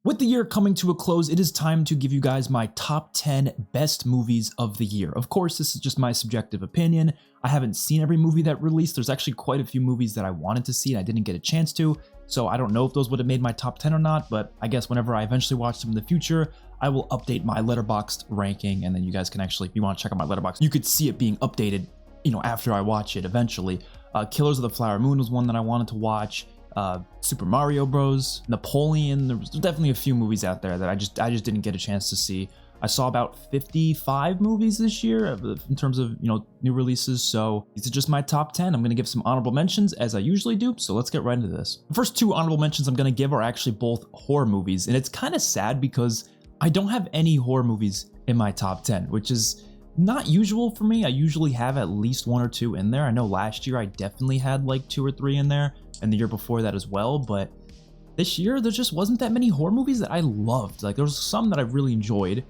With the year coming to a close, it is time to give you guys my top 10 best movies of the year. Of course, this is just my subjective opinion. I haven't seen every movie that released. There's actually quite a few movies that I wanted to see and I didn't get a chance to, so I don't know if those would have made my top 10 or not, but I guess whenever I eventually watch them in the future, I will update my Letterboxd ranking, and then you guys can actually, if you want to check out my Letterboxd, you could see it being updated, after I watch it eventually. Killers of the Flower Moon was one that I wanted to watch. Super Mario Bros, Napoleon. There's definitely a few movies out there that I just didn't get a chance to see. I saw about 55 movies this year in terms of new releases, so these are just my top 10. I'm gonna give some honorable mentions as I usually do, so let's get right into this. The first two honorable mentions I'm gonna give are actually both horror movies, and it's kind of sad because I don't have any horror movies in my top 10, which is not usual for me. I usually have at least one or two in there. I know last year I definitely had like 2 or 3 in there, and the year before that as well, but this year there just wasn't that many horror movies that I loved. Like, there was some that I really enjoyed,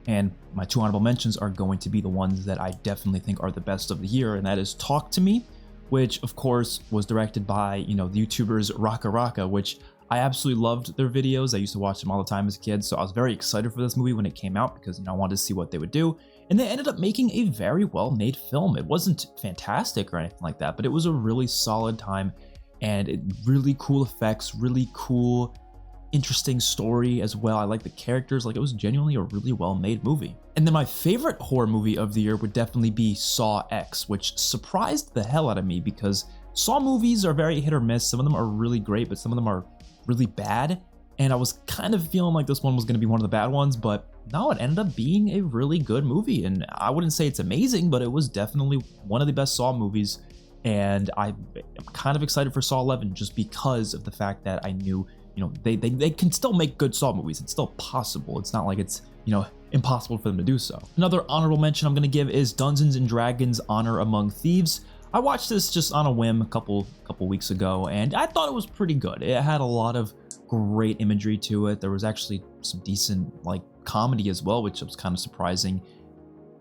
and my two honorable mentions are going to be the ones that I definitely think are the best of the year, and that is Talk to Me, which of course was directed by the YouTubers Raka Raka, which I absolutely loved their videos. I used to watch them all the time as a kid, so I was very excited for this movie when it came out because I wanted to see what they would do. And they ended up making a very well-made film. It wasn't fantastic or anything like that, but it was a really solid time, and really cool effects, really cool, interesting story as well. I like the characters. Like, it was genuinely a really well-made movie. And then my favorite horror movie of the year would definitely be Saw X, which surprised the hell out of me because Saw movies are very hit or miss. Some of them are really great, but some of them are really bad, and I was kind of feeling like this one was going to be one of the bad ones, but no, it ended up being a really good movie. And I wouldn't say it's amazing, but it was definitely one of the best Saw movies, and I'm kind of excited for Saw 11 just because of the fact that I knew they can still make good Saw movies. It's still possible. It's not like it's impossible for them to do so. Another honorable mention I'm going to give is Dungeons and Dragons: Honor Among Thieves. I watched this just on a whim a couple weeks ago, and I thought it was pretty good. It had a lot of great imagery to it. There was actually some decent comedy as well, which was kind of surprising.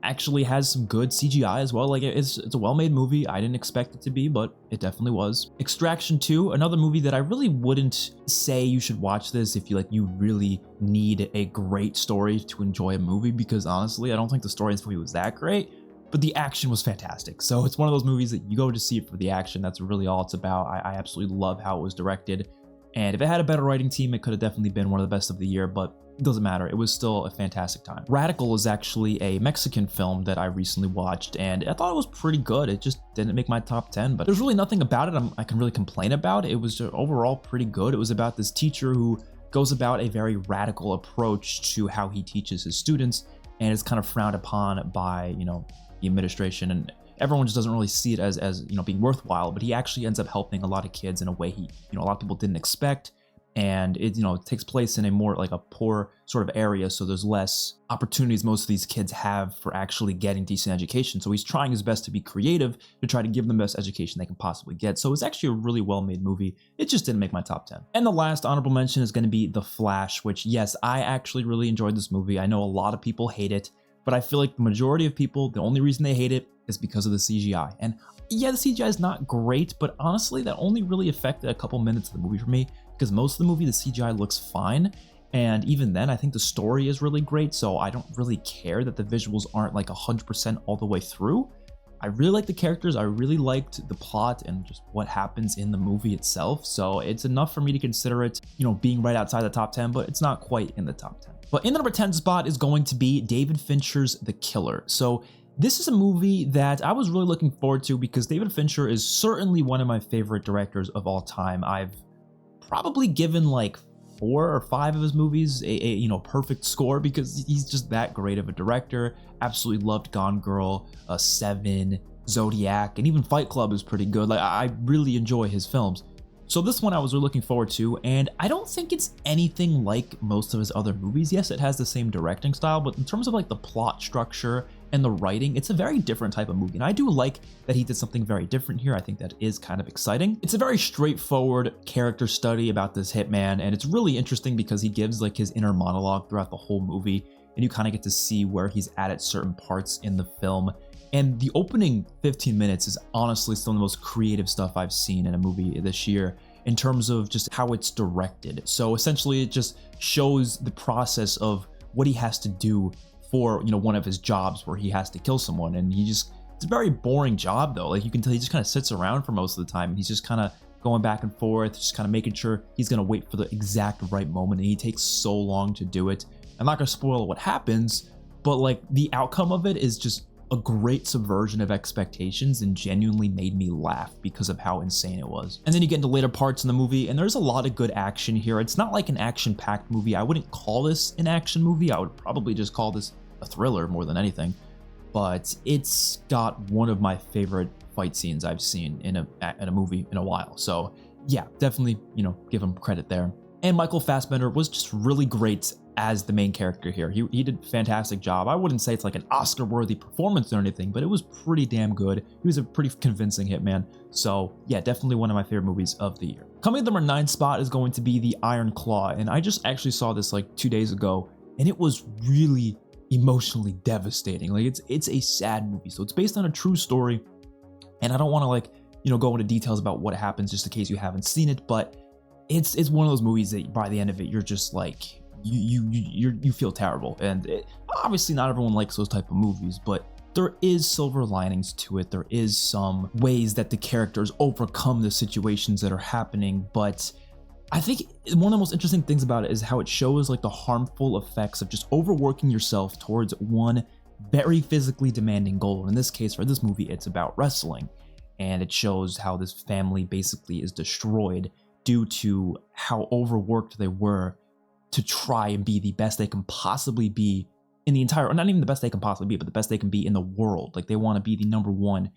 Actually has some good CGI as well. Like, it's a well-made movie. I didn't expect it to be, but it definitely was. Extraction 2, another movie that I really wouldn't say you should watch this if you really need a great story to enjoy a movie, because honestly, I don't think the story in this movie was that great. But the action was fantastic. So it's one of those movies that you go to see it for the action. That's really all it's about. I absolutely love how it was directed. And if it had a better writing team, it could have definitely been one of the best of the year, but it doesn't matter. It was still a fantastic time. Radical is actually a Mexican film that I recently watched, and I thought it was pretty good. It just didn't make my top 10, but there's really nothing about it I can really complain about. It was just overall pretty good. It was about this teacher who goes about a very radical approach to how he teaches his students, and it's kind of frowned upon by, the administration, and everyone just doesn't really see it as being worthwhile, but he actually ends up helping a lot of kids in a way a lot of people didn't expect. And it takes place in a more a poor sort of area, so there's less opportunities most of these kids have for actually getting decent education. So he's trying his best to be creative to try to give them the best education they can possibly get. So it's actually a really well-made movie. It just didn't make my top 10. And the last honorable mention is going to be The Flash, which, yes, I actually really enjoyed this movie. I know a lot of people hate it, but I feel like the majority of people, the only reason they hate it is because of the CGI. And yeah, the CGI is not great, but honestly, that only really affected a couple minutes of the movie for me, because most of the movie, the CGI looks fine. And even then, I think the story is really great, so I don't really care that the visuals aren't 100% all the way through. I really like the characters. I really liked the plot and just what happens in the movie itself. So it's enough for me to consider it, being right outside the top 10, but it's not quite in the top 10. But in the number 10 spot is going to be David Fincher's The Killer. So this is a movie that I was really looking forward to because David Fincher is certainly one of my favorite directors of all time. I've probably given 4 or 5 of his movies a perfect score because he's just that great of a director. Absolutely loved Gone Girl, Seven, Zodiac, and even Fight Club is pretty good. I really enjoy his films. So this one I was really looking forward to, and I don't think it's anything like most of his other movies. Yes, it has the same directing style, but in terms of the plot structure and the writing, it's a very different type of movie. And I do like that he did something very different here. I think that is kind of exciting. It's a very straightforward character study about this hitman, and it's really interesting because he gives his inner monologue throughout the whole movie, and you kind of get to see where he's at certain parts in the film. And the opening 15 minutes is honestly some of the most creative stuff I've seen in a movie this year. in terms of just how it's directed. So essentially it just shows the process of what he has to do for, you know, one of his jobs where he has to kill someone. And it's a very boring job though. Like you can tell he just kind of sits around for most of the time. He's just kind of going back and forth, just kind of making sure he's going to wait for the exact right moment. And he takes so long to do it. I'm not going to spoil what happens, but like the outcome of it is just a great subversion of expectations and genuinely made me laugh because of how insane it was. And then you get into later parts in the movie and there's a lot of good action here. It's not like an action-packed movie. I wouldn't call this an action movie. I would probably just call this a thriller more than anything. But it's got one of my favorite fight scenes I've seen in a movie in a while. So yeah, definitely, you know, give him credit there. And Michael Fassbender was just really great as the main character here. He did a fantastic job. I wouldn't say it's like an Oscar-worthy performance or anything, but it was pretty damn good. He was a pretty convincing hitman. So yeah, definitely one of my favorite movies of the year. Coming at the number 9 spot is going to be The Iron Claw. And I just actually saw this like 2 days ago, and it was really emotionally devastating. Like it's a sad movie. So it's based on a true story. And I don't want to like, you know, go into details about what happens just in case you haven't seen it, but it's one of those movies that by the end of it, you're just like, you feel terrible. And obviously not everyone likes those type of movies, but there is silver linings to it. There is some ways that the characters overcome the situations that are happening. But I think one of the most interesting things about it is how it shows like the harmful effects of just overworking yourself towards one very physically demanding goal. In this case, for this movie, it's about wrestling. And it shows how this family basically is destroyed due to how overworked they were to try and be the best they can possibly be in the entire, or not even the best they can possibly be, but the best they can be in the world. Like they want to be the number one,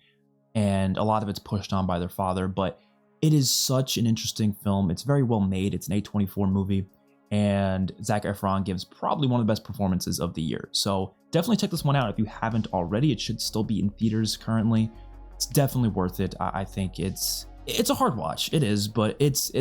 and a lot of it's pushed on by their father. But it is such an interesting film. It's very well made. It's an A24 movie, and Zac Efron gives probably one of the best performances of the year. So definitely check this one out if you haven't already. It should still be in theaters currently. It's definitely worth it. I think it's a hard watch. It is, but it's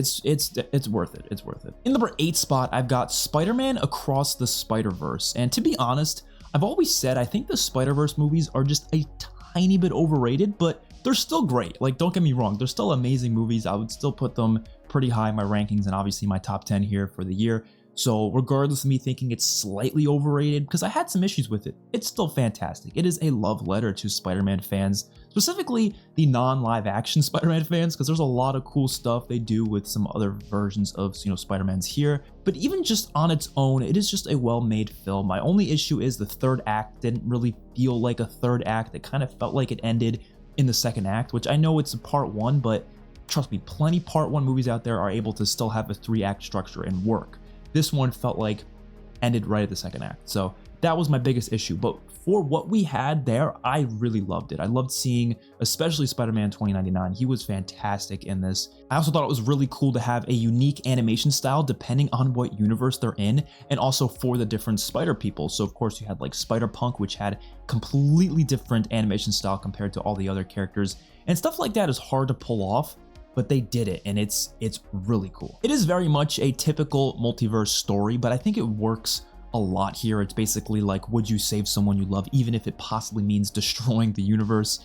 worth it. It's worth it. In number 8 spot, I've got Spider-Man Across the Spider-Verse. And to be honest, I've always said I think the Spider-Verse movies are just a tiny bit overrated, but they're still great. Like, don't get me wrong, they're still amazing movies. I would still put them pretty high in my rankings and obviously my top 10 here for the year. So regardless of me thinking it's slightly overrated, because I had some issues with it, it's still fantastic. It is a love letter to Spider-Man fans, specifically the non-live action Spider-Man fans, because there's a lot of cool stuff they do with some other versions of, you know, Spider-Man's here. But even just on its own, it is just a well-made film. My only issue is the third act didn't really feel like a third act. It kind of felt like it ended in the second act, which I know it's a part 1, but trust me, plenty part 1 movies out there are able to still have a 3-act structure and work. This one felt like ended right at the second act. So that was my biggest issue. But for what we had there, I really loved it. I loved seeing, especially Spider-Man 2099. He was fantastic in this. I also thought it was really cool to have a unique animation style depending on what universe they're in, and also for the different Spider people. So of course you had like Spider-Punk, which had completely different animation style compared to all the other characters. And stuff like that is hard to pull off, but they did it, and it's really cool. It is very much a typical multiverse story, but I think it works a lot here. It's basically like, would you save someone you love, even if it possibly means destroying the universe?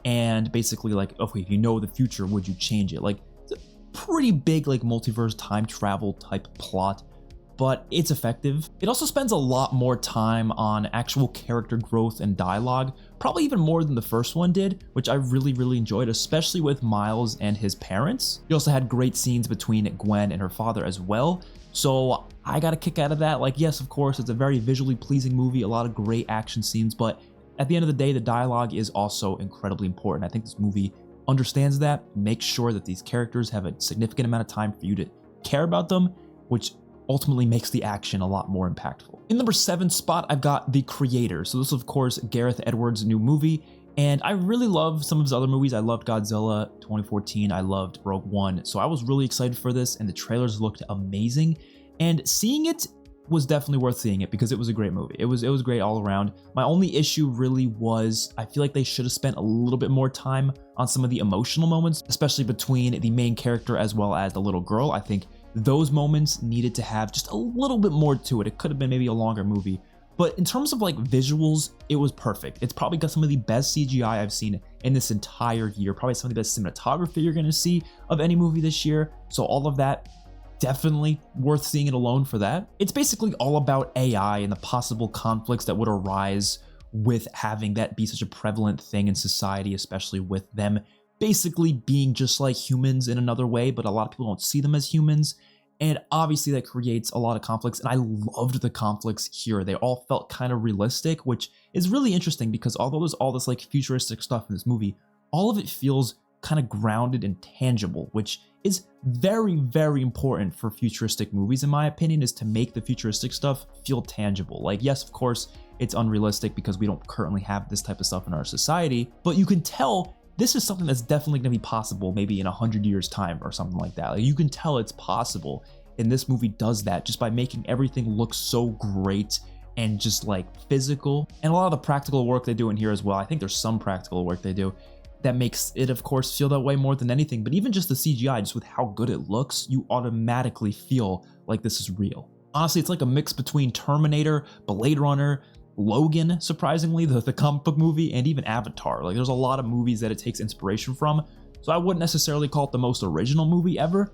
And basically like, okay, if you know the future, would you change it? Like, it's a pretty big like multiverse time travel type plot, but it's effective. It also spends a lot more time on actual character growth and dialogue, probably even more than the first one did, which I really enjoyed, especially with Miles and his parents. You also had great scenes between Gwen and her father as well. So I got a kick out of that. Like, yes, of course, it's a very visually pleasing movie, a lot of great action scenes, but at the end of the day, the dialogue is also incredibly important. I think this movie understands that, makes sure that these characters have a significant amount of time for you to care about them, which ultimately makes the action a lot more impactful. In number 7 spot, I've got The Creator. So this is, of course, Gareth Edwards' new movie, and I really love some of his other movies. I loved Godzilla 2014, I loved Rogue One, so I was really excited for this, and the trailers looked amazing, and seeing it was definitely worth seeing it because it was a great movie. It was great all around. My only issue really was I feel like they should have spent a little bit more time on some of the emotional moments, especially between the main character as well as the little girl. I think those moments needed to have just a little bit more to it. It could have been maybe a longer movie, But in terms of like visuals, it was perfect. It's probably got some of the best CGI I've seen in this entire year, probably some of the best cinematography you're gonna see of any movie this year. So all of that, definitely worth seeing it alone for that. It's basically all about AI and the possible conflicts that would arise with having that be such a prevalent thing in society, especially with them basically being just like humans in another way, but a lot of people don't see them as humans. And obviously that creates a lot of conflicts, and I loved the conflicts here. They all felt kind of realistic, which is really interesting because although there's all this like futuristic stuff in this movie, all of it feels kind of grounded and tangible, which is very, very important for futuristic movies, in my opinion, is to make the futuristic stuff feel tangible. Like, yes, of course, it's unrealistic because we don't currently have this type of stuff in our society, but you can tell this is something that's definitely going to be possible maybe in 100 years time or something like that. Like, you can tell it's possible, and this movie does that just by making everything look so great and just like physical. And a lot of the practical work they do in here as well, I think there's some practical work they do that makes it, of course, feel that way more than anything. But even just the CGI, just with how good it looks, you automatically feel like this is real. Honestly, it's like a mix between Terminator, Blade Runner, Logan, surprisingly, the comic book movie, and even Avatar. Like, there's a lot of movies that it takes inspiration from, so I wouldn't necessarily call it the most original movie ever,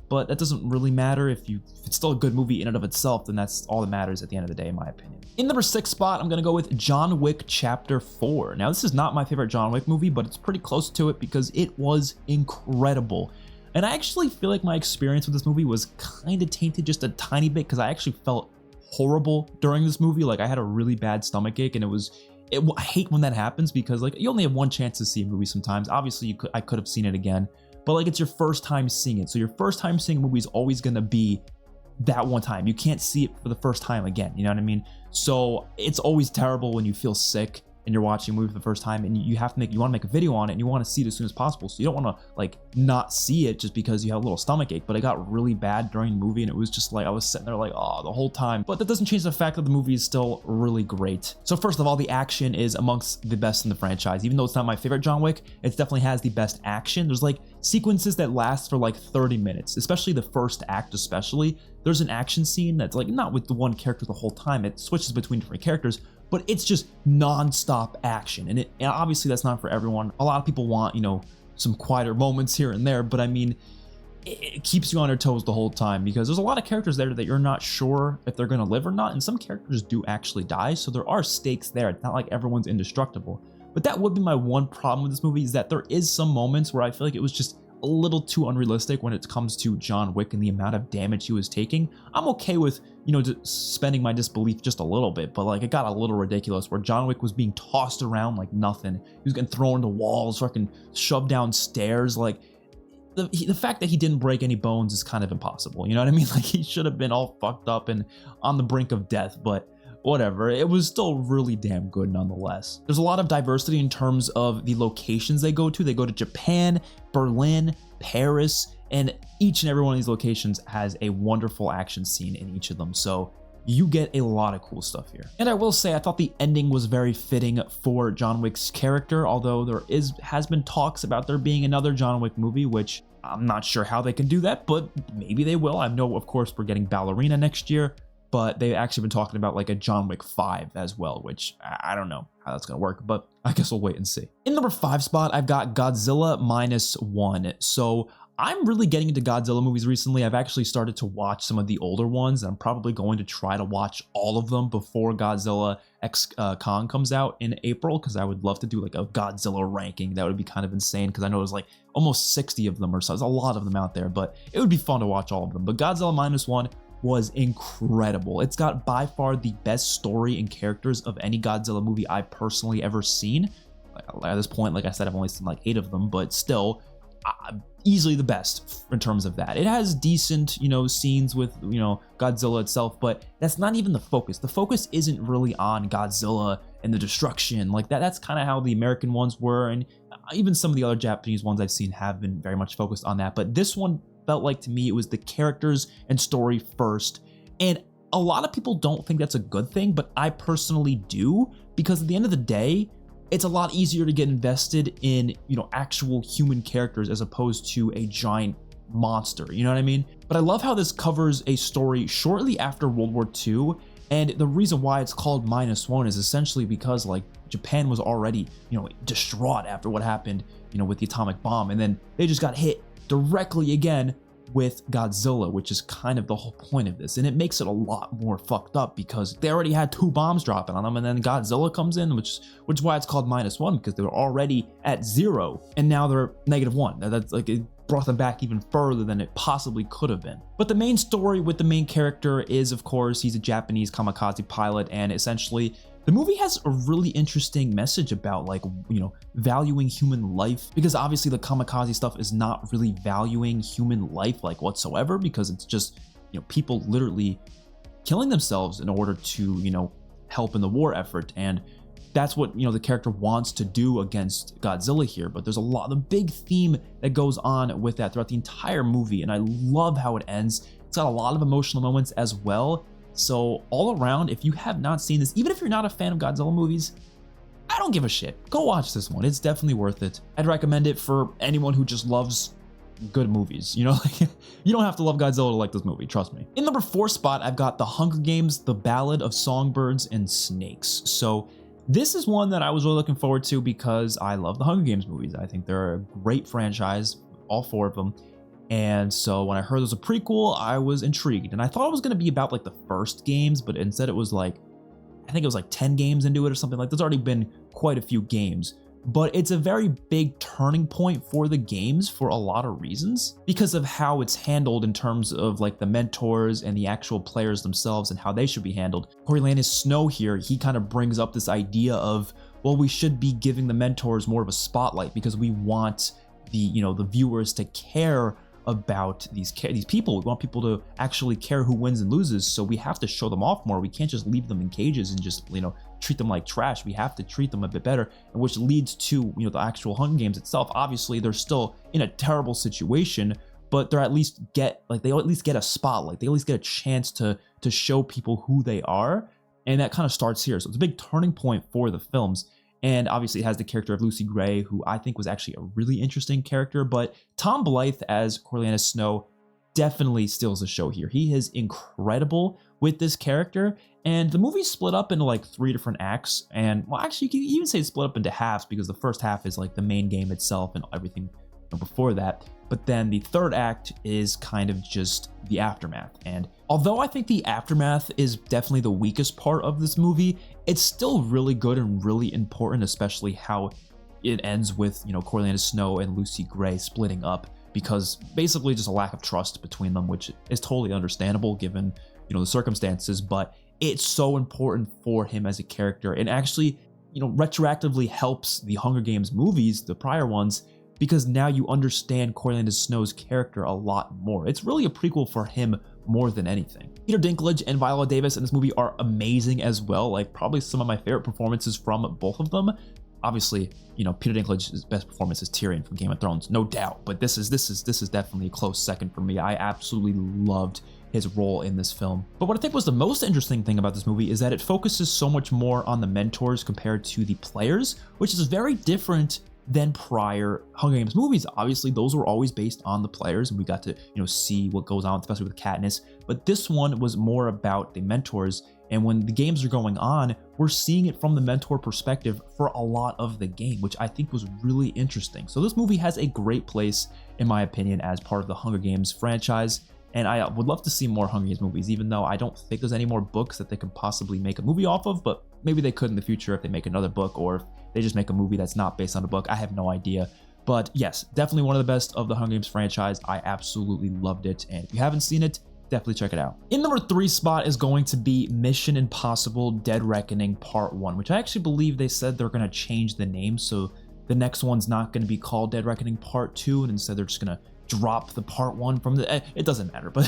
but that doesn't really matter. If it's still a good movie in and of itself, then that's all that matters at the end of the day, in my opinion. In number 6 spot, I'm gonna go with John Wick Chapter 4. Now, this is not my favorite John Wick movie, but it's pretty close to it because it was incredible. And I actually feel like my experience with this movie was kind of tainted just a tiny bit because I actually felt horrible during this movie. Like, I had a really bad stomachache, and I hate when that happens because like you only have one chance to see a movie sometimes. Obviously I could have seen it again, but like it's your first time seeing it, so your first time seeing a movie is always going to be that one time. You can't see it for the first time again, you know what I mean? So it's always terrible when you feel sick and you're watching a movie for the first time, and you want to make a video on it, and you want to see it as soon as possible. So you don't want to like not see it just because you have a little stomach ache. But it got really bad during the movie, and it was just like I was sitting there like, oh, the whole time. But that doesn't change the fact that the movie is still really great. So first of all, the action is amongst the best in the franchise. Even though it's not my favorite John Wick, it definitely has the best action. There's like sequences that last for like 30 minutes, especially the first act. Especially there's an action scene that's like not with the one character the whole time. It switches between different characters, but it's just non-stop action. And obviously that's not for everyone. A lot of people want, some quieter moments here and there, but I mean, it keeps you on your toes the whole time because there's a lot of characters there that you're not sure if they're going to live or not. And some characters do actually die, so there are stakes there. It's not like everyone's indestructible. But that would be my one problem with this movie, is that there is some moments where I feel like it was just a little too unrealistic when it comes to John Wick and the amount of damage he was taking. I'm okay with, suspending my disbelief just a little bit, but like it got a little ridiculous where John Wick was being tossed around like nothing. He was getting thrown into walls, fucking shoved down stairs. Like the fact that he didn't break any bones is kind of impossible. You know what I mean? Like he should have been all fucked up and on the brink of death, but whatever, it was still really damn good nonetheless. There's a lot of diversity in terms of the locations they go to. They go to Japan, Berlin, Paris, and each and every one of these locations has a wonderful action scene in each of them. So you get a lot of cool stuff here. And I will say, I thought the ending was very fitting for John Wick's character, although there has been talks about there being another John Wick movie, which I'm not sure how they can do that, but maybe they will. I know, of course, we're getting Ballerina next year, but they've actually been talking about like a John Wick 5 as well, which I don't know how that's gonna work, but I guess we'll wait and see. In number 5 spot, I've got Godzilla -1. So I'm really getting into Godzilla movies recently. I've actually started to watch some of the older ones, and I'm probably going to try to watch all of them before Godzilla X Kong comes out in April, because I would love to do like a Godzilla ranking. That would be kind of insane, because I know there's like almost 60 of them or so. There's a lot of them out there, but it would be fun to watch all of them. But Godzilla -1 was incredible. It's got by far the best story and characters of any Godzilla movie I've personally ever seen. At this point, like I said, I've only seen like 8 of them, but still easily the best in terms of that. It has decent, scenes with, Godzilla itself, but that's not even the focus. The focus isn't really on Godzilla and the destruction like that. That's kind of how the American ones were, and even some of the other Japanese ones I've seen have been very much focused on that. But this one felt like, to me, it was the characters and story first. And a lot of people don't think that's a good thing, but I personally do, because at the end of the day, it's a lot easier to get invested in, actual human characters as opposed to a giant monster, you know what I mean? But I love how this covers a story shortly after World War II, And the reason why it's called -1 is essentially because like Japan was already, distraught after what happened, with the atomic bomb. And then they just got hit directly again with Godzilla, which is kind of the whole point of this. And it makes it a lot more fucked up because they already had 2 bombs dropping on them, and then Godzilla comes in, which is why it's called -1, because they were already at 0 and now they're -1. That's like, it brought them back even further than it possibly could have been. But the main story with the main character is, of course, he's a Japanese kamikaze pilot, and essentially the movie has a really interesting message about like, valuing human life, because obviously the kamikaze stuff is not really valuing human life like whatsoever, because it's just, people literally killing themselves in order to, help in the war effort. And that's what, the character wants to do against Godzilla here. But there's the big theme that goes on with that throughout the entire movie. And I love how it ends. It's got a lot of emotional moments as well. So all around, if you have not seen this, even if you're not a fan of Godzilla movies, I don't give a shit. Go watch this one. It's definitely worth it. I'd recommend it for anyone who just loves good movies. You don't have to love Godzilla to like this movie, trust me. In number 4 spot, I've got The Hunger Games: The Ballad of Songbirds and Snakes. So this is one that I was really looking forward to because I love the Hunger Games movies. I think they're a great franchise, all 4 of them. And so when I heard there was a prequel, I was intrigued. And I thought it was going to be about like the first games, but instead it was like, I think it was like 10 games into it or something. Like, there's already been quite a few games. But it's a very big turning point for the games for a lot of reasons, because of how it's handled in terms of like the mentors and the actual players themselves and how they should be handled. Coriolanus Snow here, he kind of brings up this idea of, well, we should be giving the mentors more of a spotlight because we want the viewers to care about these people. We want people to actually care who wins and loses, so we have to show them off more. We can't just leave them in cages and just treat them like trash. We have to treat them a bit better, which leads to the actual Hunger Games itself. Obviously they're still in a terrible situation, but they're at least they at least get a spotlight. They at least get a chance to show people who they are, and that kind of starts here. So it's a big turning point for the films. And obviously it has the character of Lucy Gray, who I think was actually a really interesting character, but Tom Blythe as Coriolanus Snow definitely steals the show here. He is incredible with this character, and the movie's split up into like 3 different acts. And well, actually you can even say it's split up into halves, because the first half is like the main game itself and everything before that. But then the 3rd act is kind of just the aftermath. And although I think the aftermath is definitely the weakest part of this movie, it's still really good and really important, especially how it ends with, Coriolanus Snow and Lucy Gray splitting up, because basically just a lack of trust between them, which is totally understandable given, the circumstances. But it's so important for him as a character, and actually, retroactively helps the Hunger Games movies, the prior ones, because now you understand Coriolanus Snow's character a lot more. It's really a prequel for him more than anything. Peter Dinklage and Viola Davis in this movie are amazing as well, like probably some of my favorite performances from both of them. Obviously, Peter Dinklage's best performance is Tyrion from Game of Thrones, no doubt, but this is definitely a close second for me. I absolutely loved his role in this film. But what I think was the most interesting thing about this movie is that it focuses so much more on the mentors compared to the players, which is very different than prior Hunger Games movies. Obviously, those were always based on the players, and we got to, see what goes on, especially with Katniss. But this one was more about the mentors, and when the games are going on, we're seeing it from the mentor perspective for a lot of the game, which I think was really interesting. So this movie has a great place, in my opinion, as part of the Hunger Games franchise. And I would love to see more Hunger Games movies, even though I don't think there's any more books that they could possibly make a movie off of, but maybe they could in the future if they make another book, or if they just make a movie that's not based on a book. I have no idea. But yes, definitely one of the best of the Hunger Games franchise. I absolutely loved it. And if you haven't seen it, definitely check it out. In number 3 spot is going to be Mission Impossible: Dead Reckoning Part 1, which I actually believe they said they're going to change the name. So the next one's not going to be called Dead Reckoning Part 2, and instead they're just going to drop the Part 1 from the, it doesn't matter, but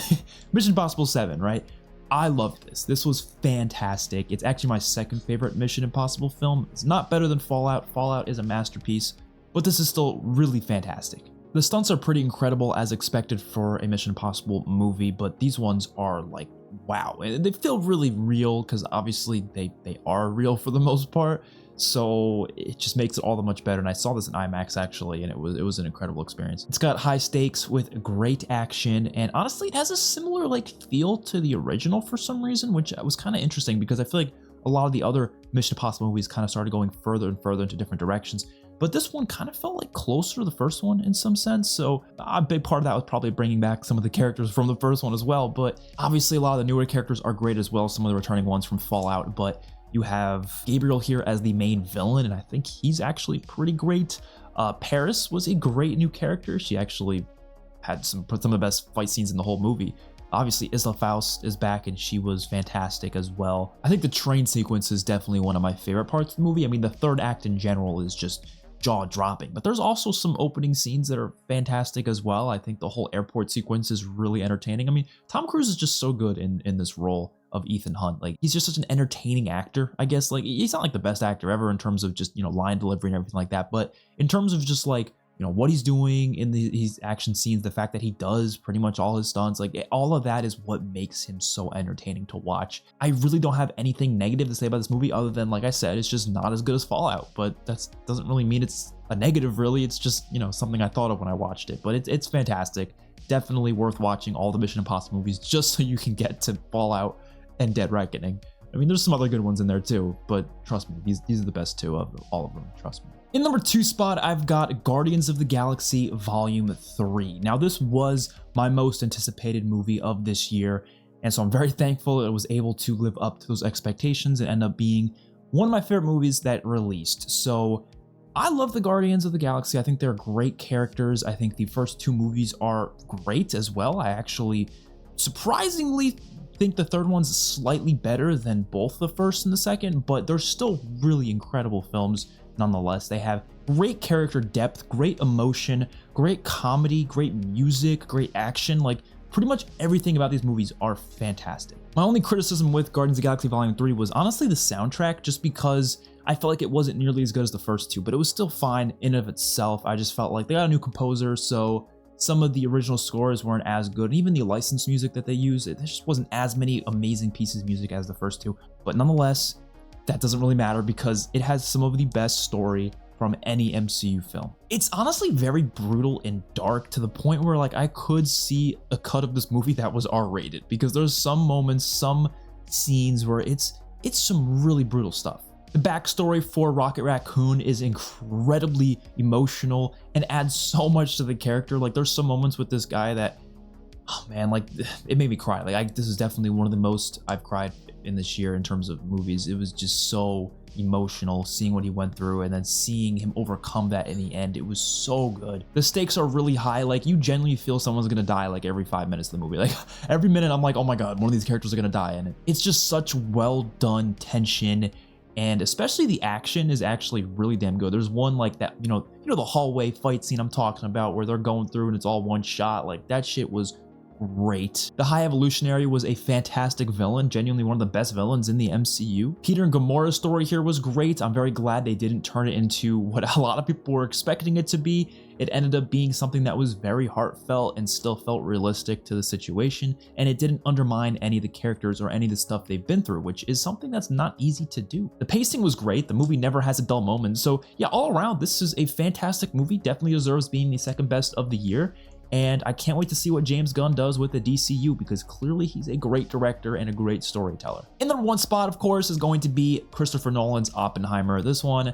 Mission Impossible 7, right? I loved this. This was fantastic. It's actually my second favorite Mission Impossible film. It's not better than Fallout. Fallout is a masterpiece, but this is still really fantastic. The stunts are pretty incredible as expected for a Mission Impossible movie, but these ones are like wow. And they feel really real because obviously they are real for the most part. So it just makes it all the much better. And I saw this in IMAX actually, and it was an incredible experience. It's got high stakes with great action, and honestly, it has a similar like feel to the original for some reason, which was kind of interesting because I feel like a lot of the other Mission Impossible movies kind of started going further and further into different directions. But this one kind of felt like closer to the first one in some sense. So a big part of that was probably bringing back some of the characters from the first one as well. But obviously a lot of the newer characters are great as well. Some of the returning ones from Fallout, but you have Gabriel here as the main villain, and I think he's actually pretty great. Paris was a great new character. She actually had some of the best fight scenes in the whole movie. Obviously, Isla Faust is back, and she was fantastic as well. I think the train sequence is definitely one of my favorite parts of the movie. I mean, the third act in general is just jaw-dropping, but there's also some opening scenes that are fantastic as well. I think the whole airport sequence is really entertaining. I mean, Tom Cruise is just so good in this role of Ethan Hunt. Like, he's just such an entertaining actor, I guess. Like, he's not like the best actor ever in terms of just, you know, line delivery and everything like that, but in terms of just like, you know, what he's doing in these action scenes, the fact that he does pretty much all his stunts, like all of that is what makes him so entertaining to watch. I really don't have anything negative to say about this movie other than, like I said, it's just not as good as Fallout, but that doesn't really mean it's a negative really. It's just, you know, something I thought of when I watched it, but it's fantastic. Definitely worth watching all the Mission Impossible movies just so you can get to Fallout and Dead Reckoning. I mean, there's some other good ones in there too, but trust me, these are the best two of all of them, trust me. In number 2 spot, I've got Guardians of the Galaxy Volume 3. Now, this was my most anticipated movie of this year, and so I'm very thankful it was able to live up to those expectations and end up being one of my favorite movies that released. So I love the Guardians of the Galaxy. I think they're great characters. I think the first 2 movies are great as well. I actually surprisingly think the third one's slightly better than both the first and the second, but they're still really incredible films nonetheless. They have great character depth, great emotion, great comedy, great music, great action. Like, pretty much everything about these movies are fantastic. My only criticism with Guardians of the Galaxy Volume 3 was honestly the soundtrack, just because I felt like it wasn't nearly as good as the first 2, but it was still fine in of itself. I just felt like they got a new composer, so some of the original scores weren't as good. Even the licensed music that they use, there just wasn't as many amazing pieces of music as the first 2. But nonetheless, that doesn't really matter because it has some of the best story from any MCU film. It's honestly very brutal and dark to the point where like I could see a cut of this movie that was R-rated, because there's some moments, some scenes where it's some really brutal stuff. The backstory for Rocket Raccoon is incredibly emotional and adds so much to the character. Like, there's some moments with this guy that, oh man, like it made me cry. Like, this is definitely one of the most I've cried in this year in terms of movies. It was just so emotional seeing what he went through and then seeing him overcome that in the end. It was so good. The stakes are really high. Like, you genuinely feel someone's gonna die like every 5 minutes of the movie. Like, every minute I'm like, oh my god, one of these characters are gonna die, and it's just such well done tension. And especially the action is actually really damn good. There's one like that, you know the hallway fight scene I'm talking about where they're going through and it's all one shot. Like, that shit was great. The High Evolutionary was a fantastic villain, genuinely one of the best villains in the MCU. Peter and Gamora's story here was great. I'm very glad they didn't turn it into what a lot of people were expecting it to be. It ended up being something that was very heartfelt and still felt realistic to the situation, and it didn't undermine any of the characters or any of the stuff they've been through, which is something that's not easy to do. The pacing was great. The movie never has a dull moment. So yeah, all around, this is a fantastic movie. Definitely deserves being the second best of the year. And I can't wait to see what James Gunn does with the DCU, because clearly he's a great director and a great storyteller. In the number 1 spot, of course, is going to be Christopher Nolan's Oppenheimer. This one,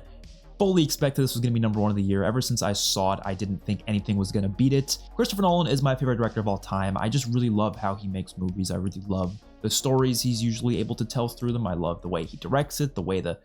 fully expected this was going to be number 1 of the year. Ever since I saw it, I didn't think anything was going to beat it. Christopher Nolan is my favorite director of all time. I just really love how he makes movies. I really love the stories he's usually able to tell through them. I love the way he directs it, the way the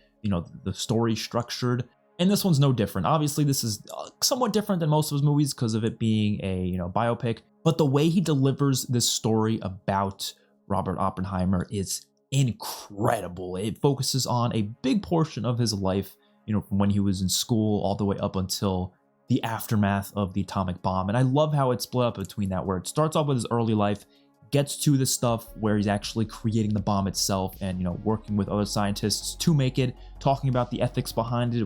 story's structured. And this one's no different. Obviously, this is somewhat different than most of his movies because of it being a biopic. But the way he delivers this story about Robert Oppenheimer is incredible. It focuses on a big portion of his life, from when he was in school all the way up until the aftermath of the atomic bomb. And I love how it's split up between that, where it starts off with his early life, gets to the stuff where he's actually creating the bomb itself and, working with other scientists to make it, talking about the ethics behind it,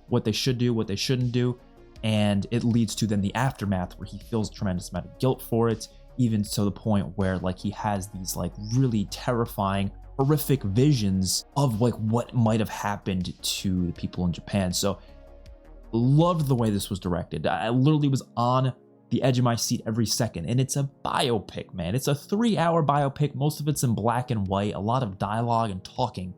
what they should do, what they shouldn't do. And it leads to then the aftermath, where he feels a tremendous amount of guilt for it. even to the point where like he has these like really terrifying, horrific visions of like what might have happened to the people in Japan. So loved the way this was directed. I literally was on the edge of my seat every second. And it's a biopic, man. It's a 3-hour biopic. Most of it's in black and white, a lot of dialogue and talking.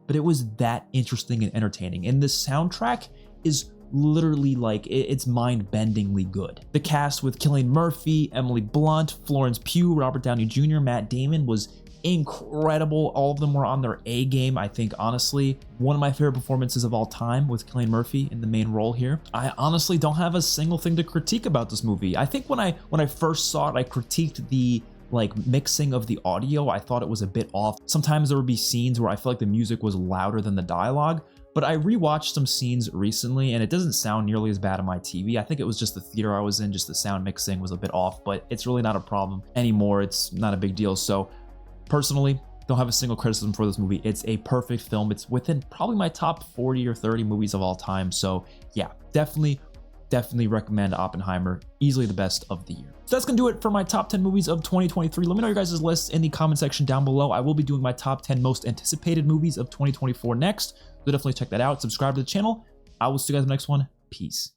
But it was that interesting and entertaining. And the soundtrack is literally like, it's mind-bendingly good. The cast with Cillian Murphy, Emily Blunt, Florence Pugh, Robert Downey Jr., Matt Damon was incredible. All of them were on their A game. I think honestly, one of my favorite performances of all time with Cillian Murphy in the main role here. I honestly don't have a single thing to critique about this movie. I think when I first saw it, I critiqued the like mixing of the audio. I thought it was a bit off. Sometimes there would be scenes where I feel like the music was louder than the dialogue. But I rewatched some scenes recently and it doesn't sound nearly as bad on my TV. I think it was just the theater I was in, just the sound mixing was a bit off, but it's really not a problem anymore. It's not a big deal. So personally, don't have a single criticism for this movie. It's a perfect film. It's within probably my top 40 or 30 movies of all time. So yeah, definitely recommend Oppenheimer. Easily the best of the year. So that's gonna do it for my top 10 movies of 2023. Let me know your guys' lists in the comment section down below. I will be doing my top 10 most anticipated movies of 2024 next. So definitely check that out. Subscribe to the channel. I will see you guys in the next one. Peace.